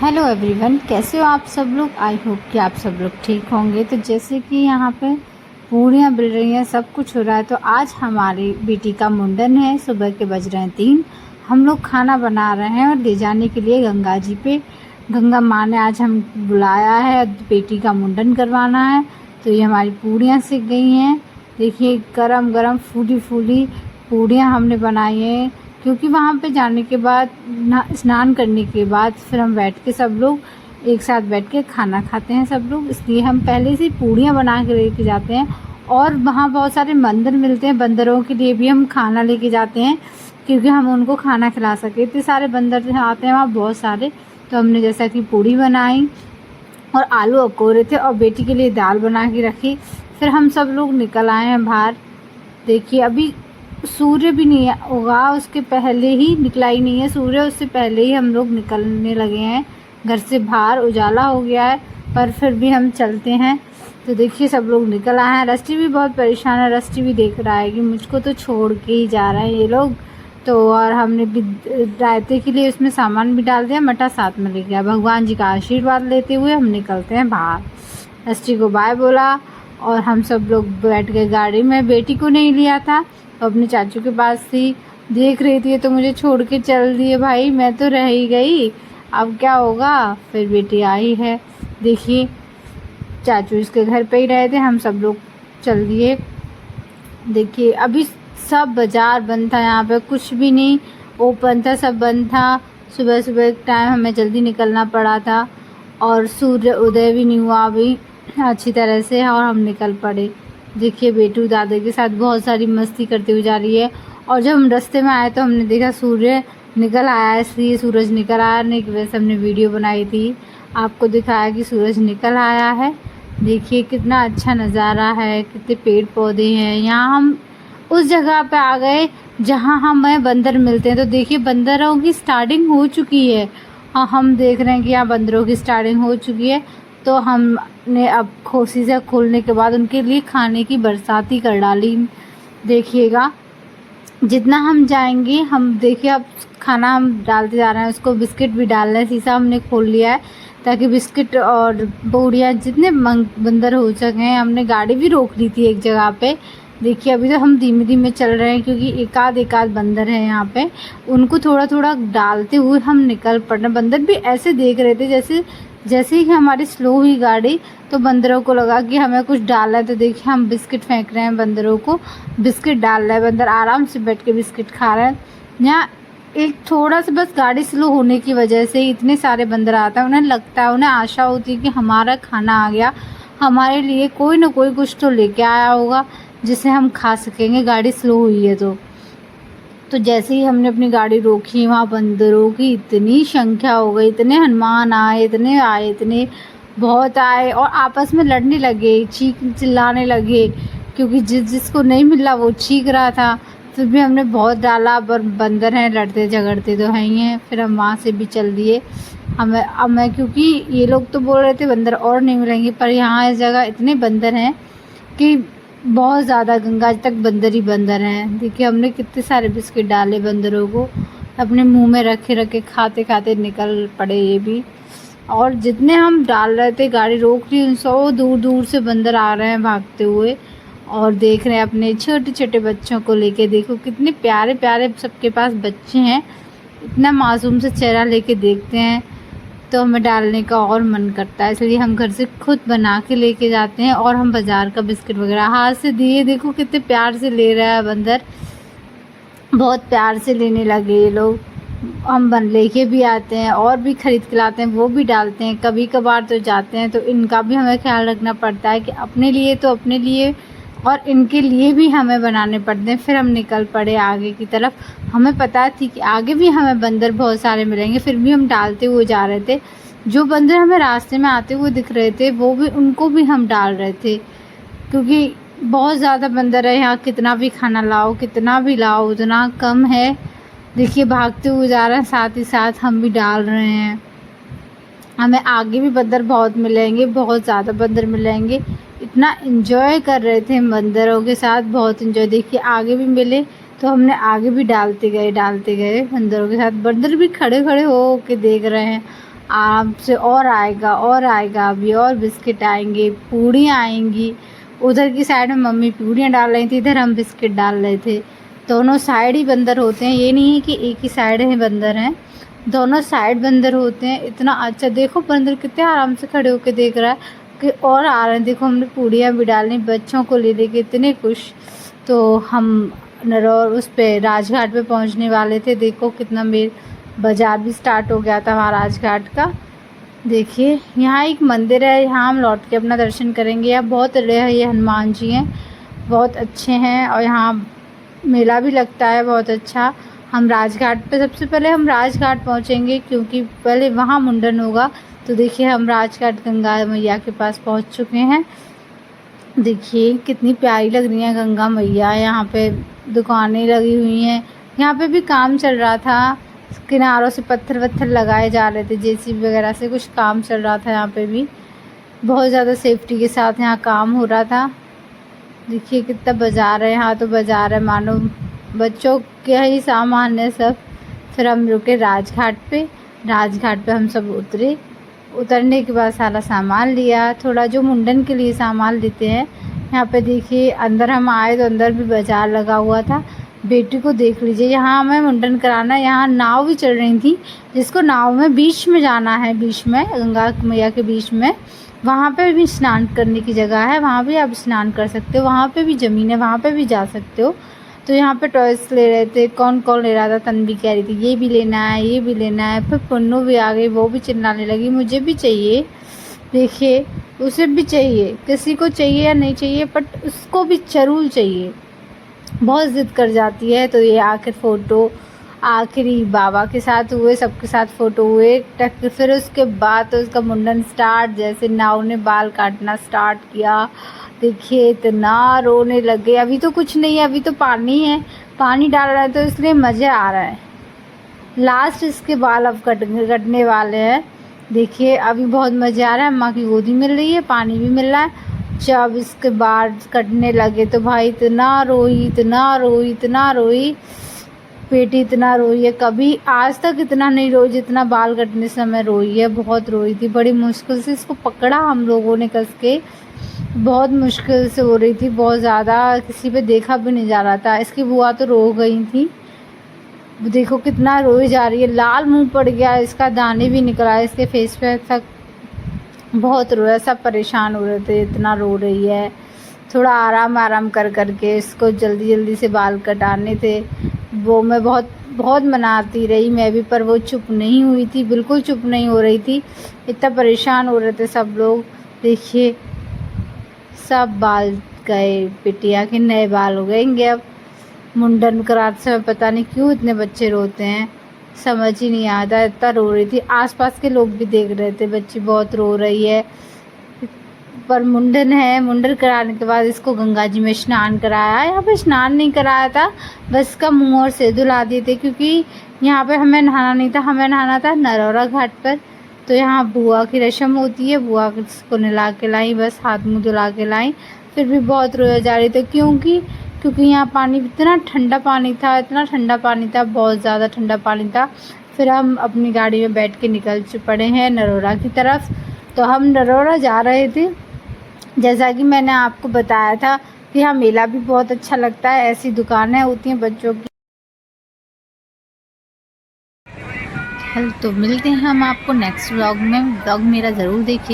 Hello everyone, कैसे हो आप सब लोग। आई होप कि आप सब लोग ठीक होंगे। तो जैसे कि यहाँ पे पूरियाँ बिल रही हैं, सब कुछ हो रहा है। तो आज हमारी बेटी का मुंडन है, सुबह के बज रहे हैं 3। हम लोग खाना बना रहे हैं और ले जाने के लिए गंगा जी पे। गंगा माँ ने आज हम बुलाया है, बेटी का मुंडन करवाना है। तो ये हमारी पूरियाँ सिक गई हैं। देखिए गरम गरम फूली फूली पूरियाँ हमने बनाई हैं, क्योंकि वहाँ पे जाने के बाद स्नान करने के बाद फिर हम बैठ के सब लोग एक साथ बैठ के खाना खाते हैं सब लोग। इसलिए हम पहले से पूड़ियाँ बना के लेके जाते हैं। और वहाँ बहुत सारे बंदर मिलते हैं, बंदरों के लिए भी हम खाना लेके जाते हैं, क्योंकि हम उनको खाना खिला सकें। इतने सारे बंदर आते हैं वहाँ बहुत सारे। तो हमने जैसा कि पूड़ी बनाई और आलू अकोरे थे और बेटी के लिए दाल बना के रखी। फिर हम सब लोग निकल आए हैं बाहर। देखिए अभी सूर्य भी नहीं है उगा, उसके पहले ही निकला ही नहीं है सूर्य, उससे पहले ही हम लोग निकलने लगे हैं घर से बाहर। उजाला हो गया है पर फिर भी हम चलते हैं। तो देखिए सब लोग निकल आए हैं। रस्टी भी बहुत परेशान है, रस्टी भी देख रहा है कि मुझको तो छोड़ के ही जा रहे हैं ये लोग। तो और हमने भी रायते के लिए उसमें सामान भी डाल दिया, मटा साथ में ले गया। भगवान जी का आशीर्वाद लेते हुए हम निकलते हैं बाहर। रस्टी को बाय बोला और हम सब लोग बैठ गए गाड़ी में। बेटी को नहीं लिया था, अपने चाचू के पास थी, देख रही थी तो मुझे छोड़ के चल दिए। भाई मैं तो रह ही गई, अब क्या होगा। फिर बेटी आई है। देखिए चाचू इसके घर पे ही रहे थे, हम सब लोग चल दिए। देखिए अभी सब बाज़ार बंद था, यहाँ पे कुछ भी नहीं ओपन था, सब बंद था। सुबह सुबह एक टाइम हमें जल्दी निकलना पड़ा था और सूर्य उदय भी नहीं हुआ अभी अच्छी तरह से, और हम निकल पड़े। देखिए बेटू दादा के साथ बहुत सारी मस्ती करते हुए जा रही है। और जब हम रास्ते में आए तो हमने देखा सूर्य निकल आया, इसलिए सूरज निकल आया नहीं कि वैसे हमने वीडियो बनाई थी, आपको दिखाया कि सूरज निकल आया है। देखिए कितना अच्छा नज़ारा है, कितने पेड़ पौधे हैं। यहाँ हम उस जगह पे आ गए जहाँ हमें बंदर मिलते हैं। तो देखिए बंदरों की स्टार्टिंग हो चुकी है। हाँ हम देख रहे हैं कि यहाँ बंदरों की स्टार्टिंग हो चुकी है। तो हमने अब खोसी खोलने के बाद उनके लिए खाने की बरसाती कर डाली। देखिएगा जितना हम जाएंगे, हम देखिए अब खाना हम डालते जा रहे हैं, उसको बिस्किट भी डाल रहे हैं। शीशा हमने खोल लिया है ताकि बिस्किट और पूड़ियाँ जितने बंदर हो सकें। हमने गाड़ी भी रोक ली थी एक जगह पे। देखिए अभी तो हम धीमे धीमे चल रहे हैं, क्योंकि एक आध बंदर है यहाँ पे, उनको थोड़ा थोड़ा डालते हुए हम निकल पड़ रहे। बंदर भी ऐसे देख रहे थे जैसे ही हमारी स्लो हुई गाड़ी, तो बंदरों को लगा कि हमें कुछ डालना है। तो देखिए हम बिस्किट फेंक रहे हैं, बंदरों को बिस्किट डाल रहे हैं। बंदर आराम से बैठ के बिस्किट खा रहे हैं। यहाँ एक थोड़ा सा बस गाड़ी स्लो होने की वजह से इतने सारे बंदर आते हैं, उन्हें लगता है, उन्हें आशा होती है कि हमारा खाना आ गया, हमारे लिए कोई ना कोई कुछ तो लेके आया होगा जिसे हम खा सकेंगे, गाड़ी स्लो हुई है तो जैसे ही हमने अपनी गाड़ी रोकी, वहाँ बंदरों की इतनी संख्या हो गई, इतने हनुमान आए, इतने बहुत आए और आपस में लड़ने लगे, चीख चिल्लाने लगे, क्योंकि जिसको नहीं मिला वो चीख रहा था। फिर भी हमने बहुत डाला, पर बंदर हैं, लड़ते झगड़ते तो हैं ही हैं। फिर हम वहाँ से भी चल दिए। हमें क्योंकि ये लोग तो बोल रहे थे बंदर और नहीं मिलेंगे, पर यहाँ इस जगह इतने बंदर हैं कि बहुत ज़्यादा, गंगा तक बंदर ही बंदर हैं। देखिए हमने कितने सारे बिस्किट डाले बंदरों को, अपने मुंह में रखे खाते खाते निकल पड़े ये भी। और जितने हम डाल रहे थे, गाड़ी रोक ली, सौ दूर दूर से बंदर आ रहे हैं भागते हुए और देख रहे हैं अपने छोटे छोटे बच्चों को लेके। देखो कितने प्यारे प्यारे सबके पास बच्चे हैं, इतना मासूम से चेहरा लेके देखते हैं तो हमें डालने का और मन करता है। इसलिए हम घर से खुद बना के लेके जाते हैं। और हम बाज़ार का बिस्किट वगैरह हाथ से दिए, देखो कितने प्यार से ले रहा है बंदर, बहुत प्यार से लेने लगे ये लोग। हम बन लेके भी आते हैं और भी ख़रीद के लाते हैं, वो भी डालते हैं। कभी कभार तो जाते हैं तो इनका भी हमें ख्याल रखना पड़ता है कि अपने लिए तो अपने लिए और इनके लिए भी हमें बनाने पड़ते हैं। फिर हम निकल पड़े आगे की तरफ। हमें पता थी कि आगे भी हमें बंदर बहुत सारे मिलेंगे, फिर भी हम डालते हुए जा रहे थे। जो बंदर हमें रास्ते में आते हुए दिख रहे थे वो भी, उनको भी हम डाल रहे थे, क्योंकि बहुत ज़्यादा बंदर है यहाँ। कितना भी खाना लाओ, कितना भी लाओ, उतना कम है। देखिए भागते हुए जा रहे हैं, साथ ही साथ हम भी डाल रहे हैं। हमें आगे भी बंदर बहुत मिलेंगे, बहुत ज़्यादा बंदर मिलेंगे। इतना एंजॉय कर रहे थे बंदरों के साथ, बहुत एंजॉय। देखिए आगे भी मिले तो हमने आगे भी डालते गए बंदरों के साथ। बंदर भी खड़े खड़े हो के देख रहे हैं आराम से और आएगा अभी, और बिस्किट आएंगे, पूड़ियाँ आएंगी। उधर की साइड में मम्मी पूड़ियाँ डाल रही थी, इधर हम बिस्किट डाल रहे थे। दोनों साइड ही बंदर होते हैं, ये नहीं है कि एक ही साइड है बंदर हैं, दोनों साइड बंदर होते हैं। इतना अच्छा, देखो बंदर कितने आराम से खड़े होके देख रहा है कि और आ रहे हैं। देखो हमने पूड़ियाँ भी डाली, बच्चों को ले लेके इतने खुश। तो हम नरौर उस पे राजघाट पे पहुंचने वाले थे। देखो कितना मेल बाज़ार भी स्टार्ट हो गया था वहाँ राजघाट का। देखिए यहाँ एक मंदिर है, यहाँ हम लौट के अपना दर्शन करेंगे। यहाँ बहुत रहे ये हनुमान जी हैं, बहुत अच्छे हैं, और यहाँ मेला भी लगता है बहुत अच्छा। हम राजघाट पे सबसे पहले हम राजघाट पहुँचेंगे, क्योंकि पहले वहाँ मुंडन होगा। तो देखिए हम राजघाट गंगा मैया के पास पहुँच चुके हैं। देखिए कितनी प्यारी लग रही है गंगा मैया। यहाँ पे दुकानें लगी हुई हैं, यहाँ पे भी काम चल रहा था, किनारों से पत्थर वत्थर लगाए जा रहे थे, जेसीबी वगैरह से कुछ काम चल रहा था। यहाँ पे भी बहुत ज़्यादा सेफ्टी के साथ यहाँ काम हो रहा था। देखिए कितना बाज़ार है, यहाँ तो बाज़ार है मानो बच्चों के ही सामान है सब। फिर हम रुके राजघाट पे, राजघाट पे हम सब उतरे। उतरने के बाद सारा सामान लिया, थोड़ा जो मुंडन के लिए सामान लेते हैं। यहाँ पे देखिए अंदर हम आए तो अंदर भी बाज़ार लगा हुआ था। बेटी को देख लीजिए, यहाँ हमें मुंडन कराना है। यहाँ नाव भी चल रही थी, जिसको नाव में बीच में जाना है, बीच में गंगा मैया के बीच में, वहाँ पे भी स्नान करने की जगह है, वहाँ भी आप स्नान कर सकते हो। वहाँ पे भी ज़मीन है, वहाँ पे भी जा सकते हो। तो यहाँ पे टॉयस ले रहे थे, कौन कौन ले रहा था, तन्वी कह रही थी ये भी लेना है, ये भी लेना है। फिर पुन्नू भी आ गई, वो भी चिल्लाने लगी मुझे भी चाहिए। देखिए उसे भी चाहिए, किसी को चाहिए या नहीं चाहिए बट उसको भी ज़रूर चाहिए, बहुत ज़िद कर जाती है। तो ये आखिर फ़ोटो आखिरी बाबा के साथ हुए, सबके साथ फ़ोटो हुए टक। फिर उसके बाद तो उसका मुंडन स्टार्ट, जैसे नाव ने बाल काटना स्टार्ट किया। देखिए इतना रोने लग गए। अभी तो कुछ नहीं है, अभी तो पानी है, पानी डाल रहा है तो इसलिए मज़े आ रहा है। लास्ट इसके बाल अब कटने वाले हैं। देखिए अभी बहुत मज़े आ रहा है, अम्मा की गोदी मिल रही है, पानी भी मिल रहा है। जब इसके बाल कटने लगे तो भाई इतना रोई, इतना रोई, इतना रोई, बेटी इतना रोई है, कभी आज तक इतना नहीं रोई जितना बाल कटने समय रोई है। बहुत रोई थी, बड़ी मुश्किल से इसको पकड़ा हम लोगों ने कस के, बहुत मुश्किल से हो रही थी, बहुत ज़्यादा, किसी पे देखा भी नहीं जा रहा था। इसकी बुआ तो रो गई थी, देखो कितना रोई जा रही है, लाल मुंह पड़ गया इसका, दाने भी निकला इसके फेस पे तक, बहुत रोया। सब परेशान हो रहे थे, इतना रो रही है। थोड़ा आराम कर करके इसको जल्दी जल्दी से बाल कटाने थे। वो मैं बहुत बहुत मनाती रही मैं भी, पर वो चुप नहीं हुई थी, बिल्कुल चुप नहीं हो रही थी। इतना परेशान हो रहे थे सब लोग। देखिए सब बाल गए, बिटिया के नए बाल हो गएंगे अब। मुंडन कराते समय पता नहीं क्यों इतने बच्चे रोते हैं, समझ ही नहीं आता, इतना रो रही थी। आसपास के लोग भी देख रहे थे, बच्ची बहुत रो रही है। पर मुंडन है, मुंडन कराने के बाद इसको गंगा जी में स्नान कराया। यहाँ पे स्नान नहीं कराया था, बस इसका मुंह और सिर धुला दिए थे, क्योंकि यहाँ पे हमें नहाना नहीं था, हमें नहाना था नरौरा घाट पर। तो यहाँ बुआ की रस्म होती है, बुआ को नहला के लाई, बस हाथ मुँह धुला के लाई। फिर भी बहुत रोया जा रही थी, क्योंकि यहाँ पानी इतना ठंडा पानी था, इतना ठंडा पानी था, बहुत ज़्यादा ठंडा पानी था। फिर हम अपनी गाड़ी में बैठ के निकल पड़े हैं नरौरा की तरफ। तो हम नरौरा जा रहे थे, जैसा कि मैंने आपको बताया था कि यहाँ मेला भी बहुत अच्छा लगता है, ऐसी दुकानें होती हैं बच्चों की। तो मिलते हैं हम आपको नेक्स्ट व्लॉग में, व्लॉग मेरा ज़रूर देखिए।